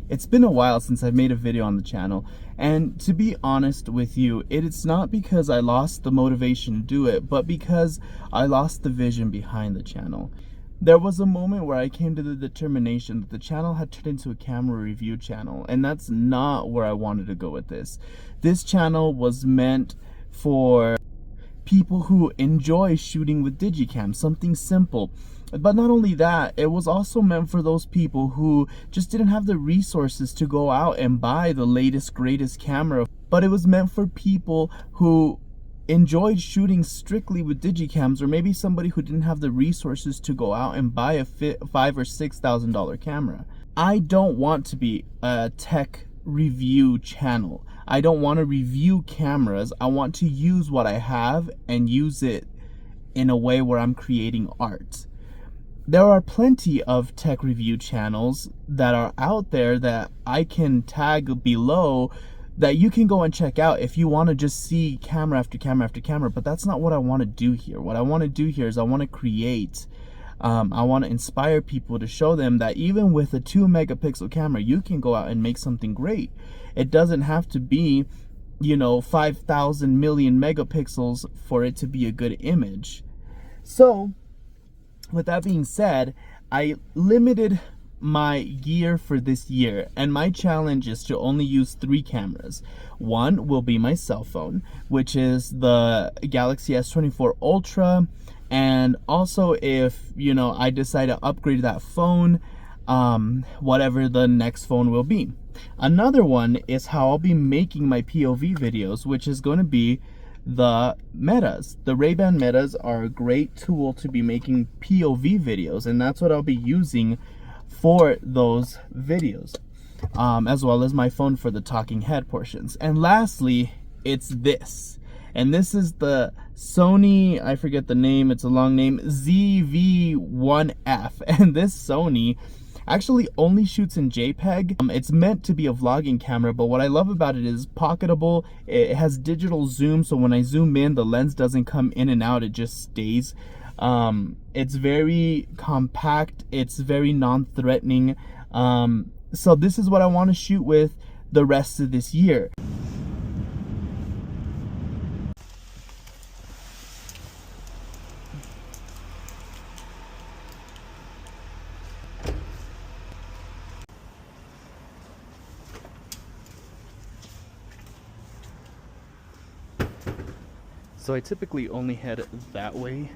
It's been a while since I've made a video on the channel, and to be honest with you, it's not because I lost the motivation to do it, but because I lost the vision behind the channel. There was a moment where I came to the determination that the channel had turned into a camera review channel, and that's not where I wanted to go with this. This channel was meant for people who enjoy shooting with digicam, something simple. But not only that, it was also meant for those people who just didn't have the resources to go out and buy the latest, greatest camera. But it was meant for people who enjoyed shooting strictly with digicams, or maybe somebody who didn't have the resources to go out and buy a $5,000 or $6,000 camera. I don't want to be a tech review channel. I don't want to review cameras. I want to use what I have and use it in a way where I'm creating art. There are plenty of tech review channels that are out there that I can tag below that you can go and check out if you want to just see camera after camera after camera, but that's not what I want to do here. What I want to do here is I want to create. I want to inspire people to show them that even with a 2 megapixel camera, you can go out and make something great. It doesn't have to be, 5,000 million megapixels for it to be a good image. So, with that being said, I limited my gear for this year, and my challenge is to only use 3 cameras. One will be my cell phone, which is the Galaxy S24 Ultra, and also if I decide to upgrade that phone, whatever the next phone will be. Another one is how I'll be making my POV videos, which is going to be the Metas. The Ray-Ban Metas are a great tool to be making POV videos, and that's what I'll be using for those videos, as well as my phone for the talking head portions. And lastly, it's this. And this is the Sony, I forget the name, it's a long name, ZV-1F. And this Sony actually only shoots in JPEG. It's meant to be a vlogging camera, but what I love about it is pocketable. It has digital zoom, so when I zoom in, the lens doesn't come in and out, it just stays. It's very compact, it's very non-threatening. So this is what I want to shoot with the rest of this year. So I typically only head that way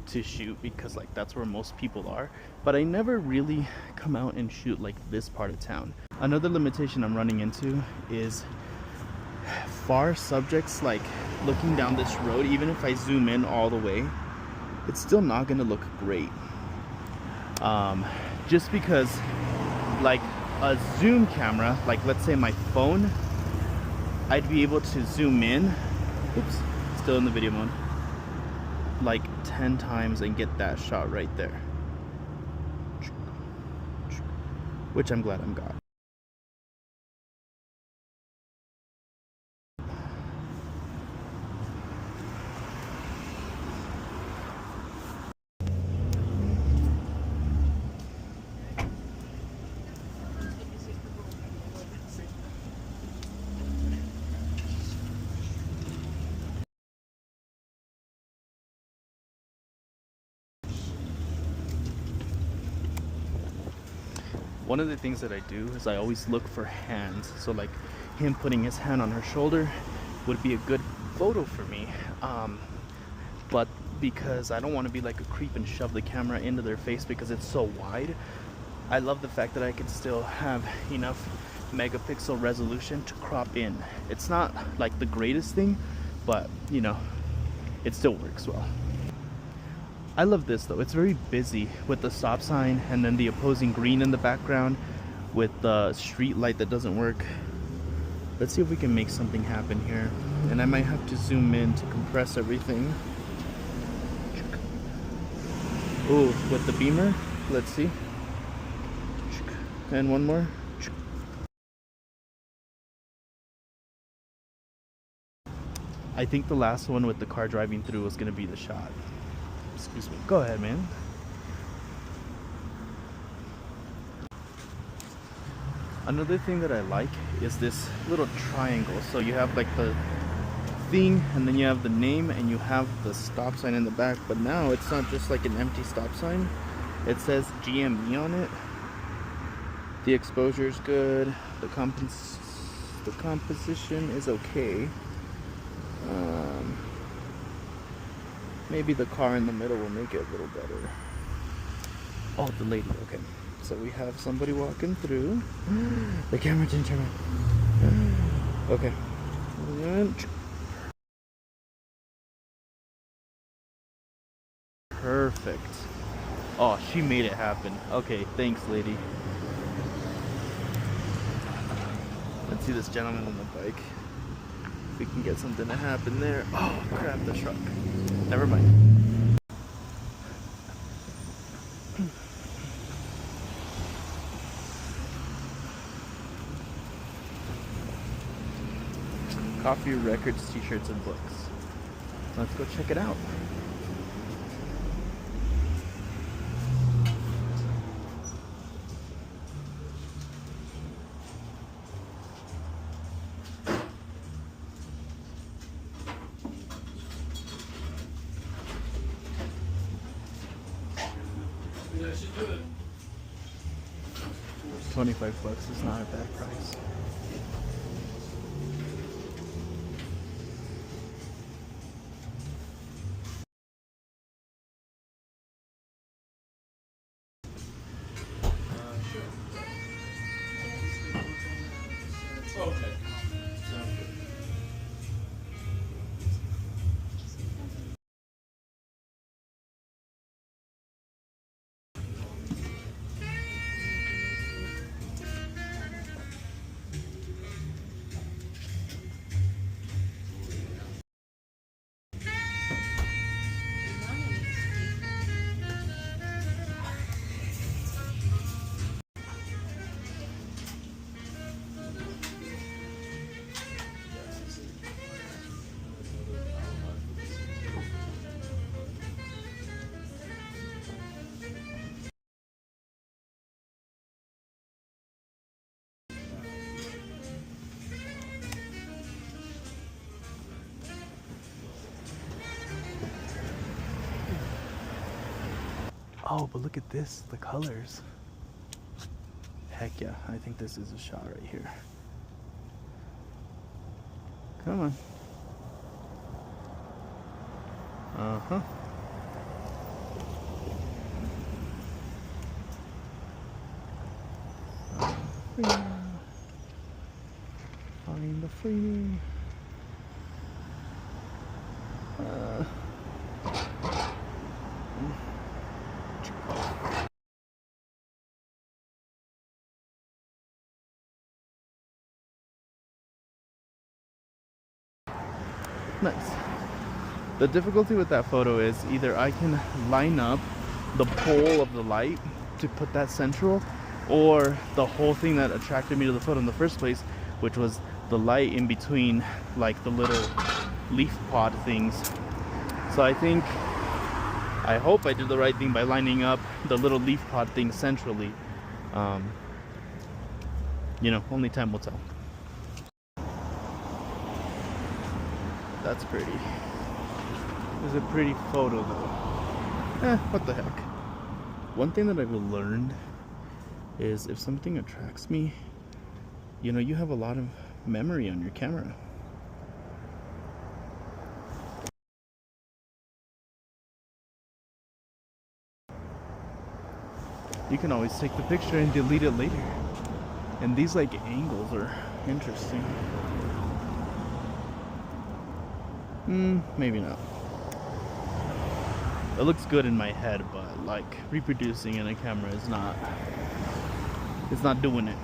to shoot because that's where most people are, but I never really come out and shoot this part of town. Another limitation I'm running into is far subjects, looking down this road. Even if I zoom in all the way, it's still not going to look great, just because a zoom camera, let's say my phone, I'd be able to zoom in, oops, still in the video mode, 10 times and get that shot right there, which I'm glad I'm got. One of the things that I do is I always look for hands. So him putting his hand on her shoulder would be a good photo for me. But because I don't want to be like a creep and shove the camera into their face because it's so wide, I love the fact that I can still have enough megapixel resolution to crop in. It's not the greatest thing, but it still works well. I love this though. It's very busy with the stop sign and then the opposing green in the background with the street light that doesn't work. Let's see if we can make something happen here. And I might have to zoom in to compress everything. Ooh, with the beamer, let's see. And one more. I think the last one with the car driving through was gonna be the shot. Excuse me. Go ahead, man. Another thing that I like is this little triangle. So you have like the thing, and then you have the name, and you have the stop sign in the back. But now it's not just like an empty stop sign. It says GME on it. The exposure is good. The composition is okay. Maybe the car in the middle will make it a little better. Oh, the lady. Okay. So we have somebody walking through. The camera didn't turn on. Okay. Perfect. Oh, she made it happen. Okay, thanks, lady. Let's see this gentleman on the bike. If we can get something to happen there. Oh, crap, the truck. Never mind. Coffee, records, t-shirts, and books. Let's go check it out. Yeah, I should do it. 25 bucks is not a bad price. Sure. Okay. Sounds good. Oh, but look at this, the colors. Heck yeah, I think this is a shot right here. Come on. Uh-huh. Find the freeway. Nice. The difficulty with that photo is either I can line up the pole of the light to put that central, or the whole thing that attracted me to the photo in the first place, which was the light in between like the little leaf pod things. So I hope I did the right thing by lining up the little leaf pod thing centrally. You know, only time will tell. That's pretty. It's a pretty photo though. What the heck. One thing that I've learned is if something attracts me, you know, you have a lot of memory on your camera. You can always take the picture and delete it later. And these like angles are interesting. Maybe not. It looks good in my head, but like reproducing in a camera is not, it's not doing it.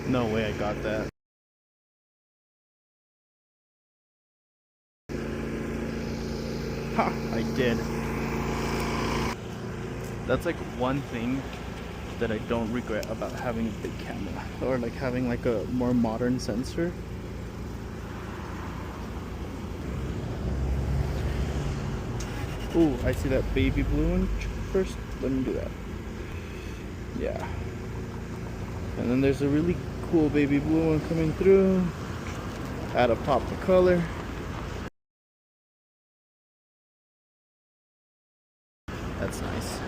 No way I got that. Ha! I did. That's like one thing that I don't regret about having a big camera, or like having like a more modern sensor. Ooh, I see that baby blue one first. Let me do that. Yeah. And then there's a really cool baby blue one coming through. Add a pop of color. That's nice.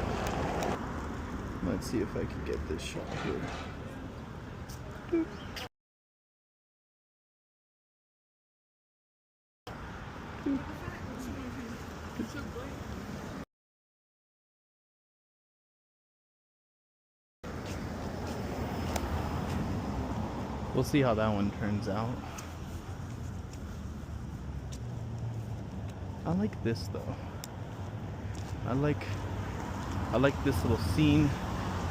Let's see if I can get this shot here. Doop. Doop. We'll see how that one turns out. I like this though. I like this little scene.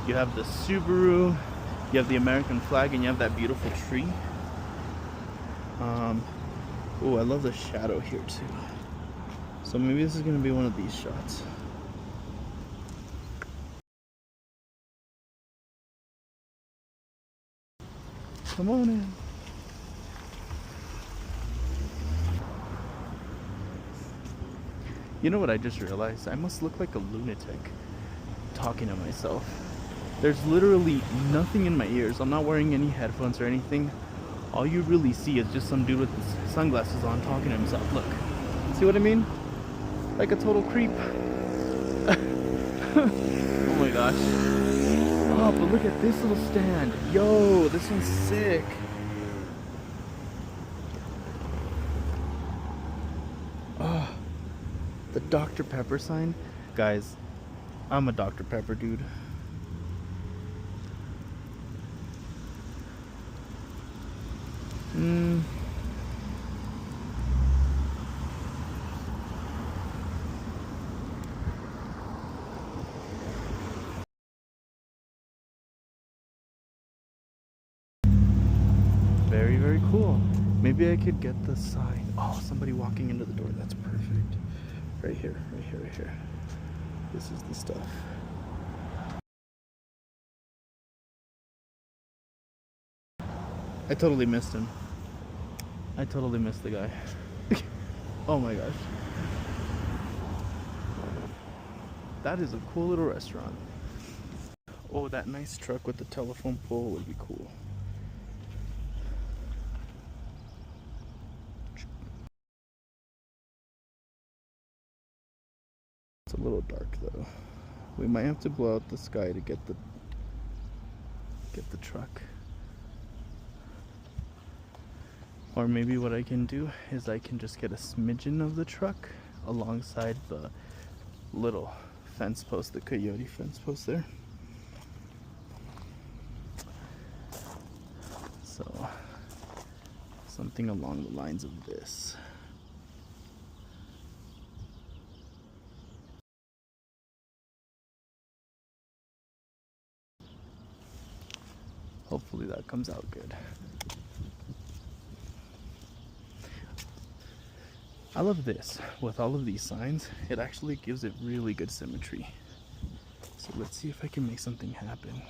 You have the Subaru, you have the American flag, and you have that beautiful tree. Oh, I love the shadow here too. So maybe this is gonna be one of these shots. Come on in. You know what I just realized? I must look like a lunatic talking to myself. There's literally nothing in my ears. I'm not wearing any headphones or anything. All you really see is just some dude with his sunglasses on talking to himself. Look. See what I mean? Like a total creep. Oh my gosh. Oh, but look at this little stand. Yo, this one's sick. Oh, the Dr. Pepper sign. Guys, I'm a Dr. Pepper dude. Very, very cool. Maybe I could get the sign. Oh, somebody walking into the door. That's perfect. Right here, right here, right here. This is the stuff. I totally missed him. I totally missed the guy. Oh my gosh. That is a cool little restaurant. Oh, that nice truck with the telephone pole would be cool. It's a little dark though. We might have to blow out the sky to get the truck. Or maybe what I can do is I can just get a smidgen of the truck alongside the little fence post, the coyote fence post there. So something along the lines of this. Hopefully that comes out good. I love this. With all of these signs, it actually gives it really good symmetry. So let's see if I can make something happen.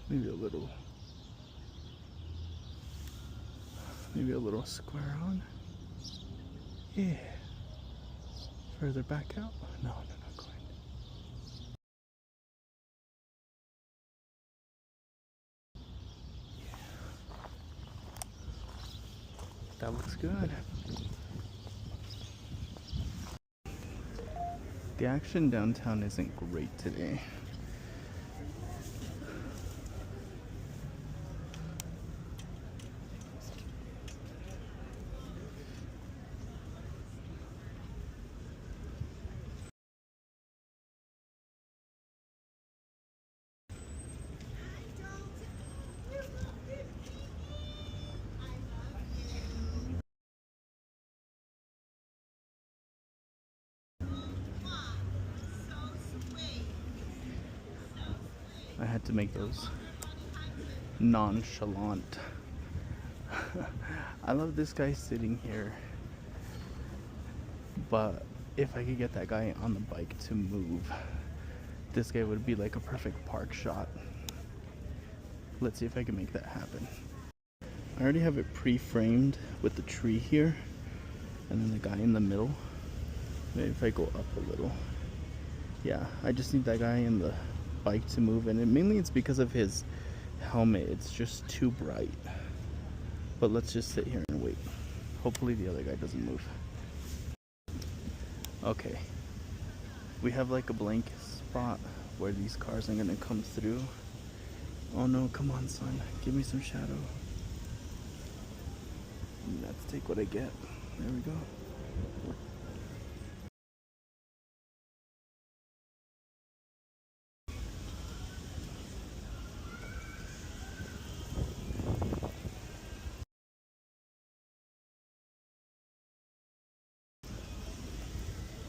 Maybe a little square on. Yeah. Further back out. No, not quite. That looks good. The action downtown isn't great today. I had to make those nonchalant. I love this guy sitting here, but if I could get that guy on the bike to move, this guy would be like a perfect park shot. Let's see if I can make that happen. I already have it pre-framed with the tree here and then the guy in the middle. Maybe if I go up a little. Yeah, I just need that guy in the bike to move, and mainly it's because of his helmet. It's just too bright. But let's just sit here and wait. Hopefully the other guy doesn't move. Okay. We have like a blank spot where these cars are gonna come through. Oh no, come on son, give me some shadow. Let's take what I get. There we go.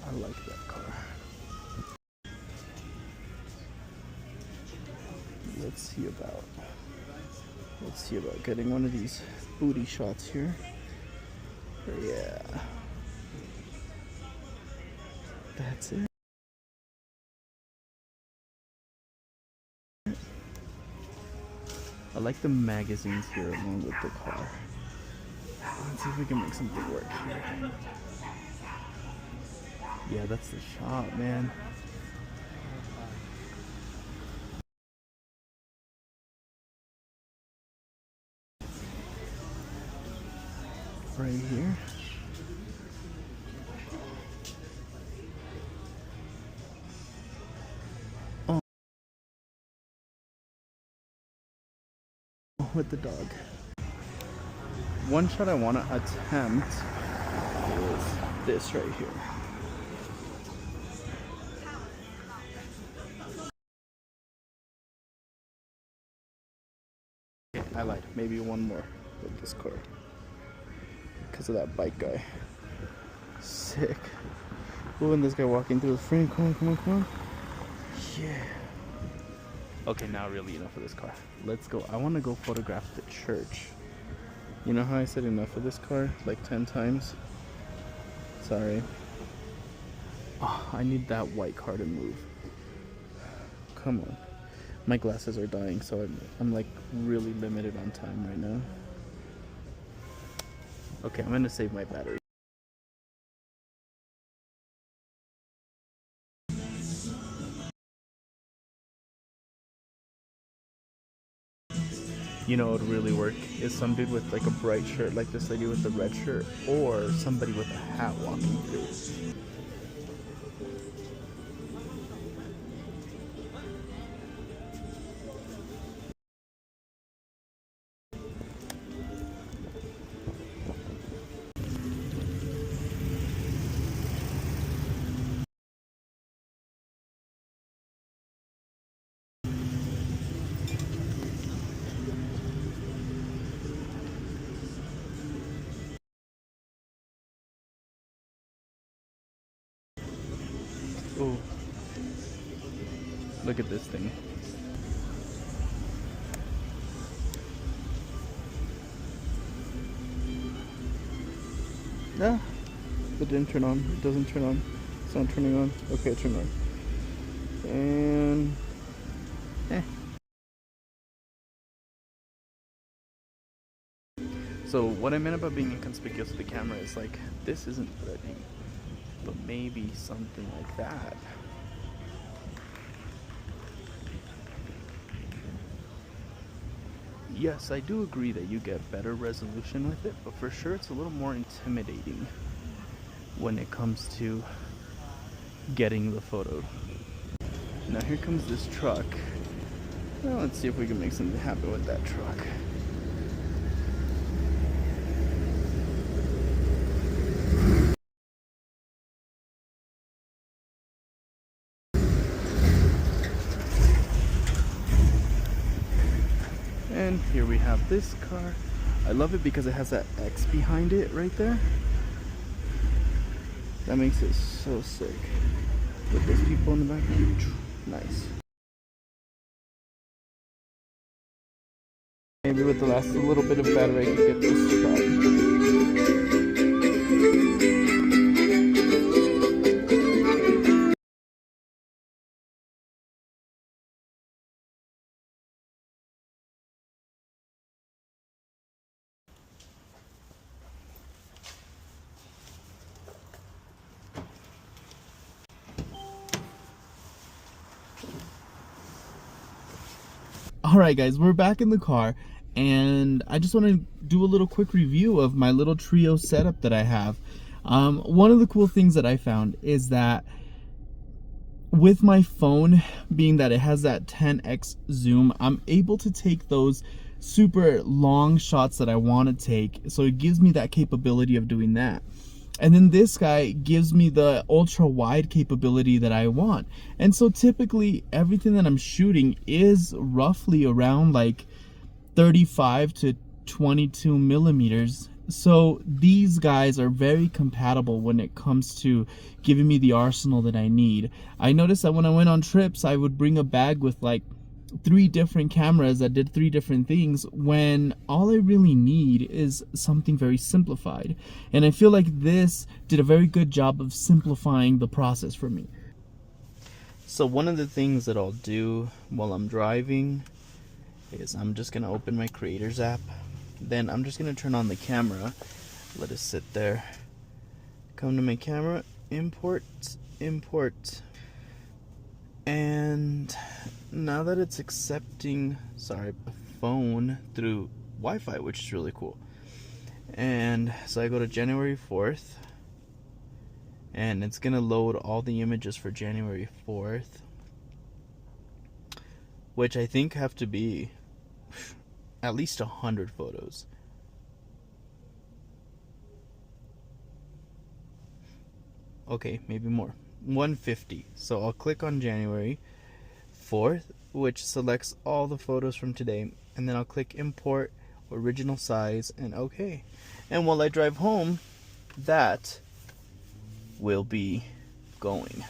I like that car. Let's see about getting one of these booty shots here. Yeah. That's it. I like the magazines here along with the car. Let's see if we can make something work here. Yeah, that's the shot, man. Right here. Oh, with the dog. One shot I want to attempt is this right here. Okay, I lied. Maybe one more with this car. Because of that bike guy. Sick. Ooh, and this guy walking through the frame. Come on, come on, come on. Yeah. Okay, now really enough of this car. Let's go. I want to go photograph the church. You know how I said enough of this car like 10 times? Sorry. Oh, I need that white car to move. Come on. My glasses are dying, so I'm like really limited on time right now. Okay, I'm gonna save my battery. You know what would really work is some dude with like a bright shirt, like this lady with the red shirt, or somebody with a hat walking through. Ooh. Look at this thing. Ah, it didn't turn on. It doesn't turn on. It's not turning on. Okay, it turned on. And So what I meant about being inconspicuous with the camera is like, this isn't threatening, but maybe something like that. Yes, I do agree that you get better resolution with it, but for sure it's a little more intimidating when it comes to getting the photo. Now here comes this truck. Well, let's see if we can make something happen with that truck. And here we have this car. I love it because it has that X behind it right there. That makes it so sick. With those people in the back. Nice. Maybe with the last little bit of battery I can get this shot. Alright guys, we're back in the car, and I just want to do a little quick review of my little trio setup that I have. One of the cool things that I found is that with my phone, being that it has that 10x zoom, I'm able to take those super long shots that I want to take, so it gives me that capability of doing that. And then this guy gives me the ultra wide capability that I want. And so typically everything that I'm shooting is roughly around like 35 to 22 millimeters. So these guys are very compatible when it comes to giving me the arsenal that I need. I noticed that when I went on trips, I would bring a bag with like 3 different cameras that did 3 different things, when all I really need is something very simplified. And I feel like this did a very good job of simplifying the process for me. So one of the things that I'll do while I'm driving is I'm just gonna open my creators app. Then I'm just gonna turn on the camera, let it sit there, come to my camera, import, and now that it's accepting, a phone through Wi-Fi, which is really cool. And so I go to January 4th, and it's gonna load all the images for January 4th, which I think have to be at least 100 photos. Okay, maybe more. 150. So I'll click on January 4th, which selects all the photos from today, and then I'll click import original size and okay. And while I drive home, that will be going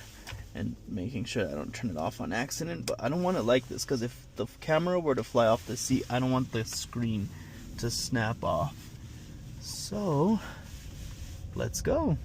and making sure I don't turn it off on accident. But I don't want it like this, because if the camera were to fly off the seat, I don't want the screen to snap off. So let's go.